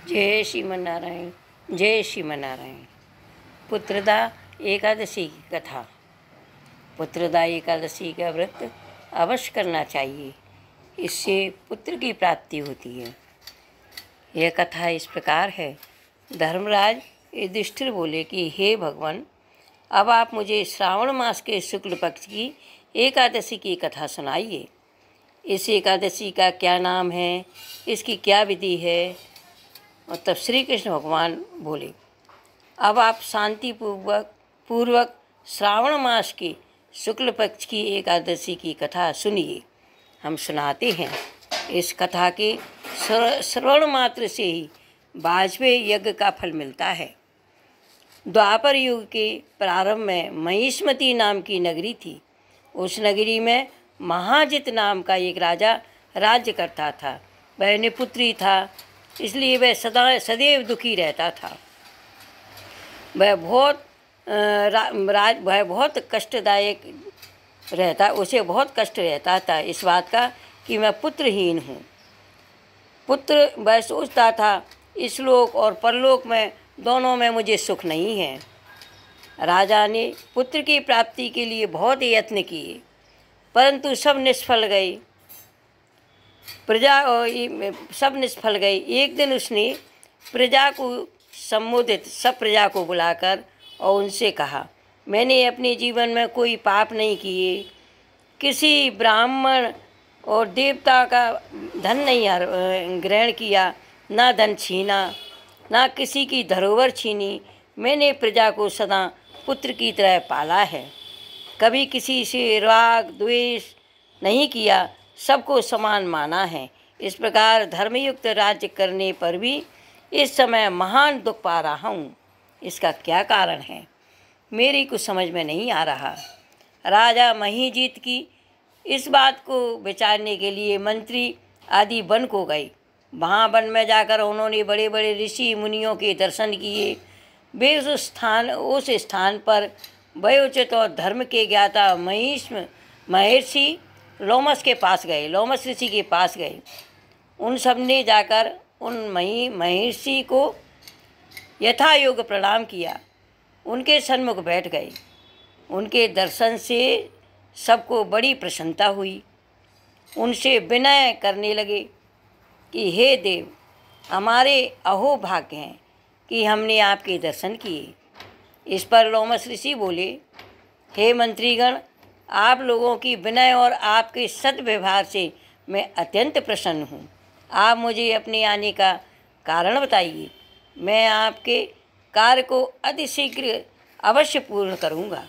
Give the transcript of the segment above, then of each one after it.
जय श्रीमन्नारायण। जय श्रीमन्नारायण। पुत्रदा एकादशी की कथा। पुत्रदा एकादशी का व्रत अवश्य करना चाहिए, इससे पुत्र की प्राप्ति होती है। यह कथा इस प्रकार है। धर्मराज युधिष्ठिर बोले कि हे भगवान, अब आप मुझे श्रावण मास के शुक्ल पक्ष की एकादशी की कथा सुनाइए। इस एकादशी का क्या नाम है, इसकी क्या विधि है। और तब श्री कृष्ण भगवान बोले, अब आप शांति पूर्वक श्रावण मास के शुक्ल पक्ष की एकादशी की कथा सुनिए। हम सुनाते हैं। इस कथा के श्रवण मात्र से ही वाजपेयी यज्ञ का फल मिलता है। द्वापर युग के प्रारंभ में महिष्मती नाम की नगरी थी। उस नगरी में महाजित नाम का एक राजा राज्य करता था। वह निपुत्री था, इसलिए वह सदैव दुखी रहता था। वह बहुत कष्टदायक रहता, उसे बहुत कष्ट रहता था इस बात का कि मैं पुत्रहीन हूँ। वह सोचता था, इस लोक और परलोक में दोनों में मुझे सुख नहीं है। राजा ने पुत्र की प्राप्ति के लिए बहुत यत्न किए, परंतु सब निष्फल गए। सब निष्फल गई। एक दिन उसने प्रजा को संबोधित सब प्रजा को बुलाकर और उनसे कहा, मैंने अपने जीवन में कोई पाप नहीं किए, किसी ब्राह्मण और देवता का धन नहीं ग्रहण किया, ना धन छीना, ना किसी की धरोहर छीनी। मैंने प्रजा को सदा पुत्र की तरह पाला है, कभी किसी से राग द्वेष नहीं किया, सबको समान माना है। इस प्रकार धर्मयुक्त राज्य करने पर भी इस समय महान दुख पा रहा हूँ। इसका क्या कारण है, मेरी कुछ समझ में नहीं आ रहा। राजा महिजीत की इस बात को विचारने के लिए मंत्री आदि वन को गए। वहाँ वन में जाकर उन्होंने बड़े बड़े ऋषि मुनियों के दर्शन किए। वे उस स्थान पर वयोचित और धर्म के ज्ञाता महर्षि लोमस ऋषि के पास गए। उन सब ने जाकर उन महर्षि को यथायोग्य प्रणाम किया, उनके सन्मुख बैठ गए। उनके दर्शन से सबको बड़ी प्रसन्नता हुई। उनसे विनय करने लगे कि हे देव, हमारे अहोभाग्य हैं कि हमने आपके दर्शन किए। इस पर लोमस ऋषि बोले, हे मंत्रीगण, आप लोगों की विनय और आपके सद्व्यवहार से मैं अत्यंत प्रसन्न हूँ। आप मुझे अपने आने का कारण बताइए, मैं आपके कार्य को अतिशीघ्र अवश्य पूर्ण करूँगा,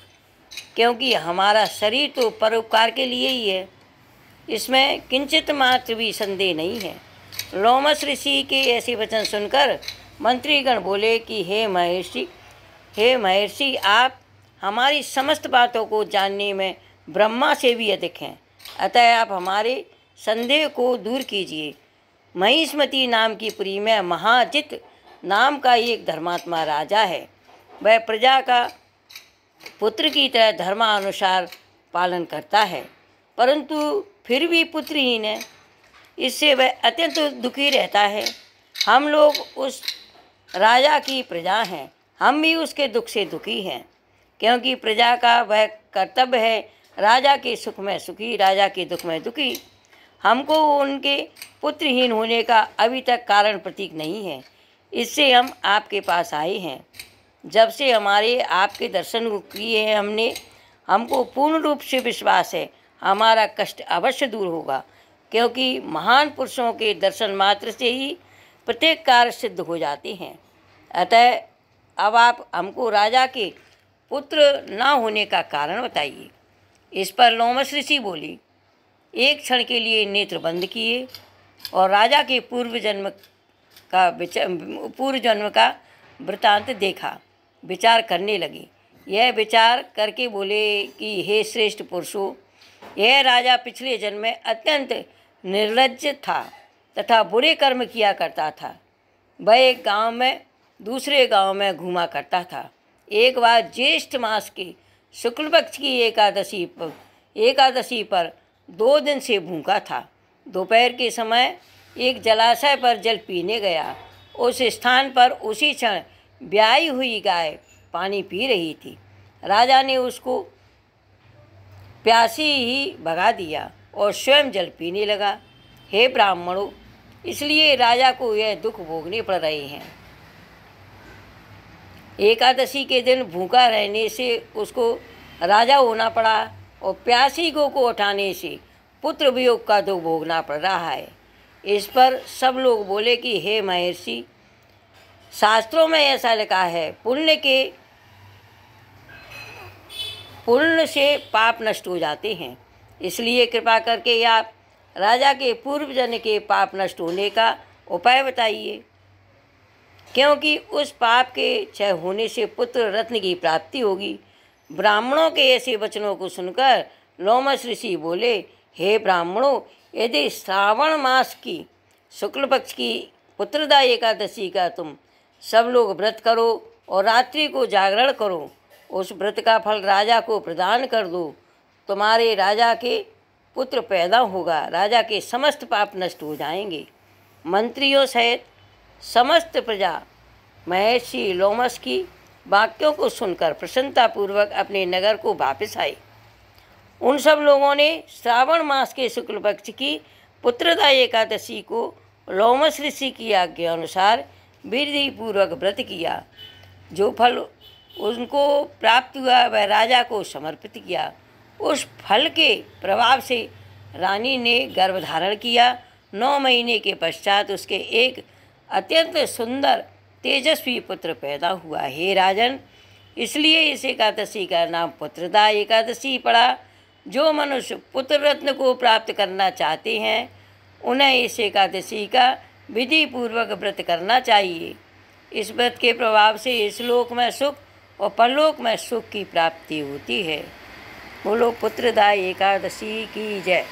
क्योंकि हमारा शरीर तो परोपकार के लिए ही है, इसमें किंचित मात्र भी संदेह नहीं है। लोमस ऋषि के ऐसे वचन सुनकर मंत्रीगण बोले कि हे महर्षि, आप हमारी समस्त बातों को जानने में ब्रह्मा से भी अधिक हैं, अतः आप हमारे संदेह को दूर कीजिए। महिष्मती नाम की पुरी में महाजित नाम का एक धर्मात्मा राजा है। वह प्रजा का पुत्र की तरह धर्मानुसार पालन करता है, परंतु फिर भी पुत्रहीन है। इससे वह अत्यंत दुखी रहता है। हम लोग उस राजा की प्रजा हैं, हम भी उसके दुख से दुखी हैं, क्योंकि प्रजा का वह कर्तव्य है, राजा के सुख में सुखी, राजा के दुख में दुखी। हमको उनके पुत्रहीन होने का अभी तक कारण प्रतीक नहीं है, इससे हम आपके पास आए हैं। जब से हमारे आपके दर्शन किए हैं हमको पूर्ण रूप से विश्वास है हमारा कष्ट अवश्य दूर होगा, क्योंकि महान पुरुषों के दर्शन मात्र से ही प्रत्येक कार्य सिद्ध हो जाते हैं। अतः अब आप हमको राजा के पुत्र ना होने का कारण बताइए। इस पर लोमस ऋषि बोली, एक क्षण के लिए नेत्र बंद किए और राजा के पूर्व जन्म का वृतांत देखा, विचार करने लगे। यह विचार करके बोले कि हे श्रेष्ठ पुरुषों, यह राजा पिछले जन्म में अत्यंत निर्लज्ज था तथा बुरे कर्म किया करता था। वह एक गांव में दूसरे गांव में घूमा करता था। एक बार ज्येष्ठ मास के शुक्ल पक्ष की एकादशी पर 2 दिन से भूखा था। दोपहर के समय एक जलाशय पर जल पीने गया उस स्थान पर उसी क्षण ब्याई हुई गाय पानी पी रही थी। राजा ने उसको प्यासी ही भगा दिया और स्वयं जल पीने लगा। हे ब्राह्मणों, इसलिए राजा को यह दुख भोगने पड़ रहे हैं। एकादशी के दिन भूखा रहने से उसको राजा होना पड़ा और प्यासी गौ को उठाने से पुत्र वियोग का दुख भोगना पड़ रहा है। इस पर सब लोग बोले कि हे महर्षि, शास्त्रों में ऐसा लिखा है, पुण्य से पाप नष्ट हो जाते हैं। इसलिए कृपा करके आप राजा के पूर्व जन्म के पाप नष्ट होने का उपाय बताइए, क्योंकि उस पाप के क्षय होने से पुत्र रत्न की प्राप्ति होगी। ब्राह्मणों के ऐसे वचनों को सुनकर लोमश ऋषि बोले, हे ब्राह्मणों, यदि श्रावण मास की शुक्ल पक्ष की पुत्रदा एकादशी का तुम सब लोग व्रत करो और रात्रि को जागरण करो, उस व्रत का फल राजा को प्रदान कर दो, तुम्हारे राजा के पुत्र पैदा होगा, राजा के समस्त पाप नष्ट हो जाएंगे। मंत्रियों सहित समस्त प्रजा महर्षि लोमश की वाक्यों को सुनकर प्रसन्नतापूर्वक अपने नगर को वापस आए। उन सब लोगों ने श्रावण मास के शुक्ल पक्ष की पुत्रदा एकादशी को लोमश ऋषि की आज्ञा अनुसार विधिपूर्वक व्रत किया। जो फल उनको प्राप्त हुआ वह राजा को समर्पित किया। उस फल के प्रभाव से रानी ने गर्भ धारण किया। 9 महीने के पश्चात उसके एक अत्यंत सुंदर तेजस्वी पुत्र पैदा हुआ। हे राजन, इसलिए इस एकादशी का नाम पुत्रदा एकादशी पड़ा। जो मनुष्य पुत्र रत्न को प्राप्त करना चाहते हैं उन्हें इस एकादशी का विधि पूर्वक व्रत करना चाहिए। इस व्रत के प्रभाव से इस लोक में सुख और परलोक में सुख की प्राप्ति होती है। बोलो पुत्रदा एकादशी की जय।